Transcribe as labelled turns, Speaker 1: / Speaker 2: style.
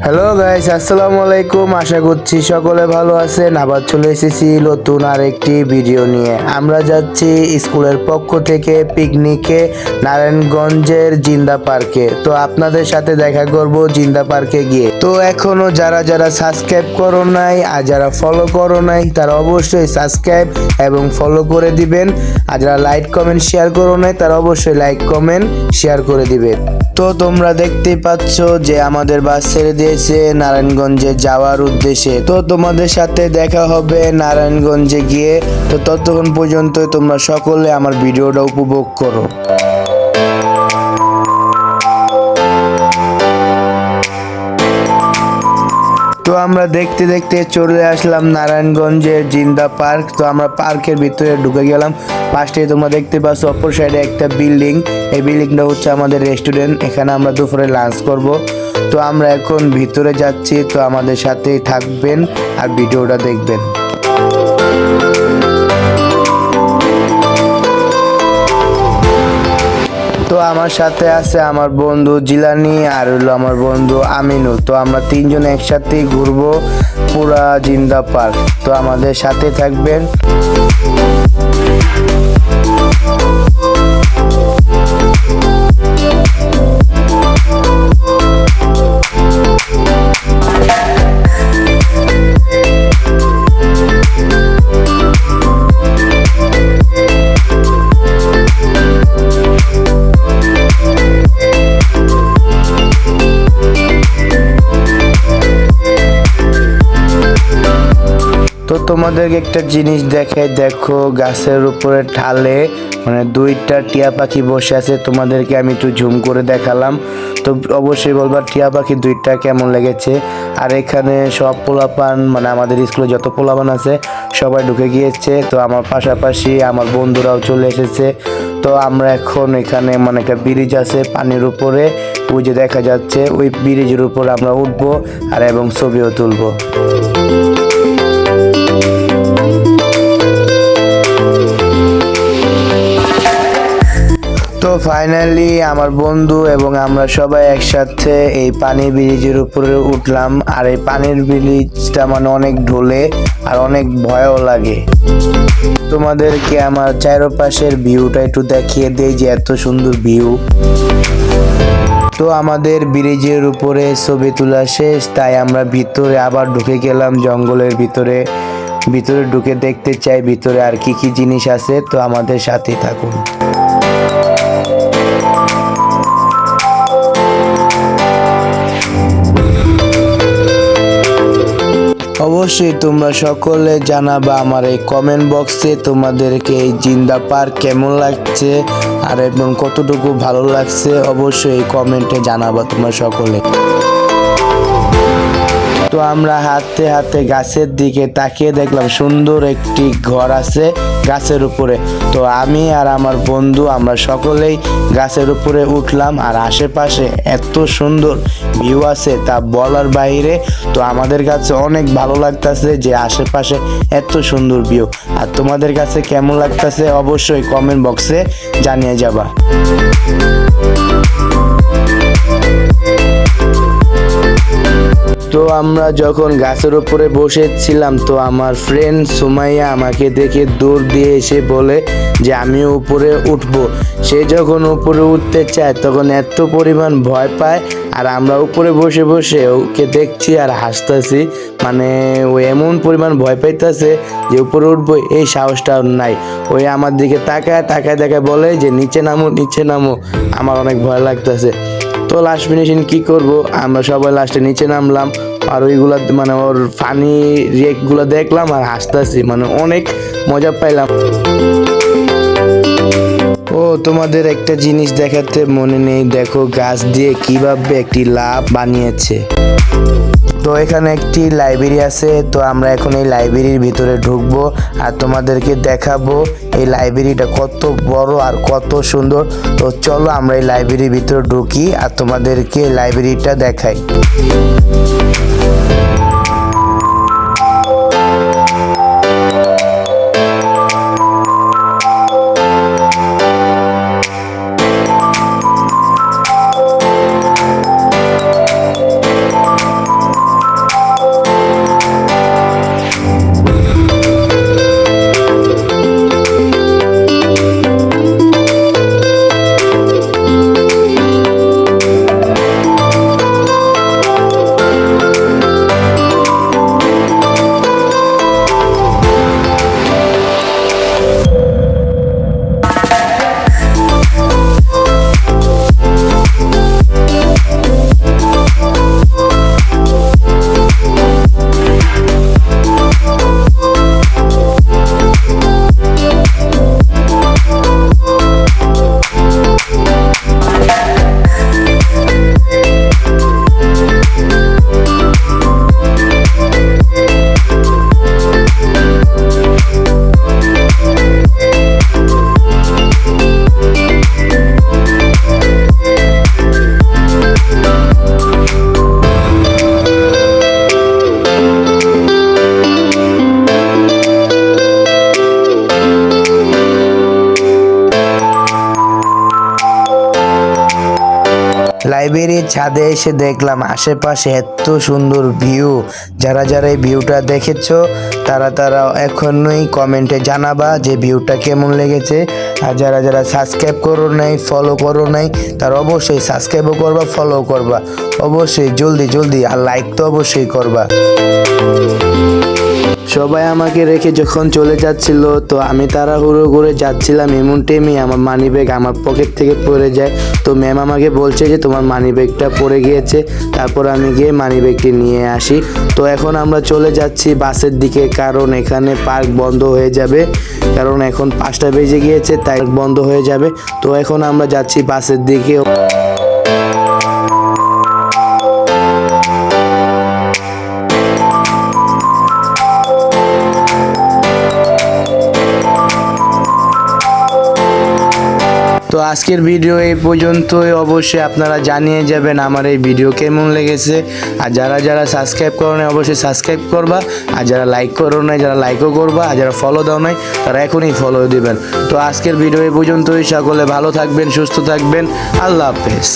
Speaker 1: Hello guys, আসসালামু আলাইকুম। আশা করছি সকলে ভালো আছেন। আবার চলে এসেছি নতুন আরেকটি ভিডিও নিয়ে। আমরা যাচ্ছি স্কুলের পক্ষ থেকে পিকনিকে নারায়ণগঞ্জের জিন্দা পার্কে। তো আপনাদের সাথে দেখা করব জিন্দা পার্কে গিয়ে। তো এখনো যারা যারা সাবস্ক্রাইব করো নাই আর যারা ফলো করো নাই তারা অবশ্যই সাবস্ক্রাইব এবং ফলো করে দিবেন। আর যারা লাইক কমেন্ট শেয়ার করো নাই তারা অবশ্যই লাইক কমেন্ট শেয়ার করে দিবেন। তো তোমরা দেখতেই পাচ্ছ যে আমাদের বাস ছেড়ে দিয়েছে নারায়ণগঞ্জে যাওয়ার উদ্দেশ্যে। তো তোমাদের সাথে দেখা হবে নারায়ণগঞ্জে গিয়ে। তো ততক্ষণ পর্যন্ত তোমরা সকলে আমার ভিডিওটা উপভোগ করো। তো আমরা দেখতে দেখতে চলে আসলাম নারায়ণগঞ্জের জিন্দা পার্ক। তো আমরা পার্কের ভিতরে ঢুকে গেলাম। ফার্স্টে তোমরা দেখতে পাচ্ছ অপর সাইডে একটা বিল্ডিং। এই বিল্ডিংটা হচ্ছে আমাদের রেস্টুরেন্ট। এখানে আমরা দুপুরে লাঞ্চ করব। তো আমরা এখন ভিতরে যাচ্ছি। তো আমাদের সাথেই থাকবেন আর ভিডিওটা দেখবেন। তো আমার সাথে আছে আমার বন্ধু জিলানি আর হলো আমার বন্ধু আমিনুল। তো আমরা তিনজন একসাথেই ঘুরবো পুরা জিন্দা পার্ক। তো আমাদের সাথে থাকবেন। তো তোমাদেরকে একটা জিনিস দেখে দেখো, গাছের উপরে ঢালে মানে দুইটা টিয়া পাখি বসে আছে। তোমাদেরকে আমি একটু জুম করে দেখালাম। তো অবশ্যই বলবা টিয়া পাখি দুইটা কেমন লেগেছে। আর এখানে সব পোলাপান মানে আমাদের স্কুলে যত পোলাপান আছে সবাই ঢুকে গিয়েছে। তো আমার পাশাপাশি আমার বন্ধুরাও চলে এসেছে। তো আমরা এখন এখানে মানে একটা ব্রিজ আছে পানির উপরে, ওই যে দেখা যাচ্ছে ওই ব্রিজের উপরে আমরা উঠবো আর এবং ছবিও তুলবো। তো ফাইনালি আমার বন্ধু এবং আমরা সবাই একসাথে এই পানির ব্রিজের উপরে উঠলাম। আর এই পানির ব্রিজটা মানে অনেক ঢোলে আর অনেক ভয়ও লাগে। তোমাদেরকে আমার চারপাশের ভিউটা একটু দেখিয়ে দেই যে এত সুন্দর ভিউ। তো আমাদের ব্রিজের উপরে ছবি তোলা শেষ, তাই আমরা ভিতরে আবার ঢুকে গেলাম জঙ্গলের ভিতরে। ভিতরে ঢুকে দেখতে চাই ভিতরে আর কি কি জিনিস আছে। তো আমাদের সাথে থাকুন। অবশ্যই তোমরা সকলে জানাবা আমার এই কমেন্ট বক্সে তোমাদেরকে এই জিন্দা পার্ক কেমন লাগছে আর এবং কতটুকু ভালো লাগছে। অবশ্যই এই কমেন্টে জানাবা তোমরা সকলে। তো আমরা হাতে হাতে গাছের দিকে তাকিয়ে দেখলাম সুন্দর একটি ঘর আছে গাছের উপরে। তো আমি আর আমার বন্ধু আমরা সকলেই গাছের উপরে উঠলাম। আর আশেপাশে এত সুন্দর ভিউ আছে তা বলার বাইরে। তো আমাদের কাছে অনেক ভালো লাগতেছে যে আশেপাশে এত সুন্দর ভিউ। আর তোমাদের কাছে কেমন লাগতেছে অবশ্যই কমেন্ট বক্সে জানিয়ে যাবা। তো আমরা যখন গাছের উপরে বসেছিলাম তো আমার ফ্রেন্ড সুমাইয়া আমাকে দেখে দৌড় দিয়ে এসে বলে যে আমিও উপরে উঠবো। সে যখন উপরে উঠতে চায় তখন এত পরিমাণ ভয় পায়। আর আমরা উপরে বসে বসে ওকে দেখছি আর হাসতেছি। মানে ও এমন পরিমাণ ভয় পাইতেছে যে উপরে উঠবো এই সাহসটা নাই। ওই আমার দিকে তাকায় তাকায় তাকায় বলে যে নিচে নামো নিচে নামো, আমার অনেক ভয় লাগতেছে। তো লাস্ট ফিনিশিং কি করব, আমরা সবাই লাস্টে নিচে নামলাম। আর ওইগুলা মানে ওর ফানি রিয়েক্টগুলো দেখলাম আর হাসতেছি, মানে অনেক মজা পাইলাম। ও তোমাদের একটা জিনিস দেখাতে মনে নেই, দেখো গাছ দিয়ে কিভাবে একটি লাভ বানিয়েছে। তো এখানে একটি লাইব্রেরি আছে। তো আমরা এখন এই লাইব্রেরির ভিতরে ঢুকবো আর তোমাদেরকে দেখাবো এই লাইব্রেরিটা কত বড় আর কত সুন্দর। তো চলো আমরা এই লাইব্রেরির ভিতরে ঢুকি আর তোমাদেরকে লাইব্রেরিটা দেখাই। লাইব্রেরির ছাদে এসে দেখলাম আশেপাশে এত সুন্দর ভিউ। যারা যারা এই ভিউটা দেখেছো তারা এখনই কমেন্টে জানাবা যে ভিউটা কেমন লেগেছে। আর যারা যারা সাবস্ক্রাইব করো নাই, ফলো করো নাই, তারা অবশ্যই সাবস্ক্রাইবও করবা, ফলো করবা অবশ্যই জলদি আর লাইক তো অবশ্যই করবা। সবাই আমাকে রেখে যখন চলে যাচ্ছিল তো আমি তাড়াহুড়ো করে যাচ্ছিলাম, এমন টাইমে আমার মানিব্যাগ আমার পকেট থেকে পড়ে যায়। তো ম্যাম আমাকে বলছে যে তোমার মানিব্যাগটা পড়ে গিয়েছে। তারপর আমি গিয়ে মানিব্যাগটি নিয়ে আসি। তো এখন আমরা চলে যাচ্ছি বাসের দিকে, কারণ এখানে পার্ক বন্ধ হয়ে যাবে, কারণ এখন 5টা বেজে গিয়েছে, তাই বন্ধ হয়ে যাবে। তো এখন আমরা যাচ্ছি বাসের দিকে। তো আজকের ভিডিও এই পর্যন্তই। অবশ্যই আপনারা জানিয়ে যাবেন আমার এই ভিডিও কেমন লেগেছে। আর যারা যারা সাবস্ক্রাইব করো নাই অবশ্যই সাবস্ক্রাইব করবা, আর যারা লাইক করো নাই যারা লাইকও করবা, আর যারা ফলো দাও নাই তারা এখনই ফলো দিবেন। তো আজকের ভিডিও এই পর্যন্তই। সকলে ভালো থাকবেন, সুস্থ থাকবেন। আল্লাহ হাফেজ।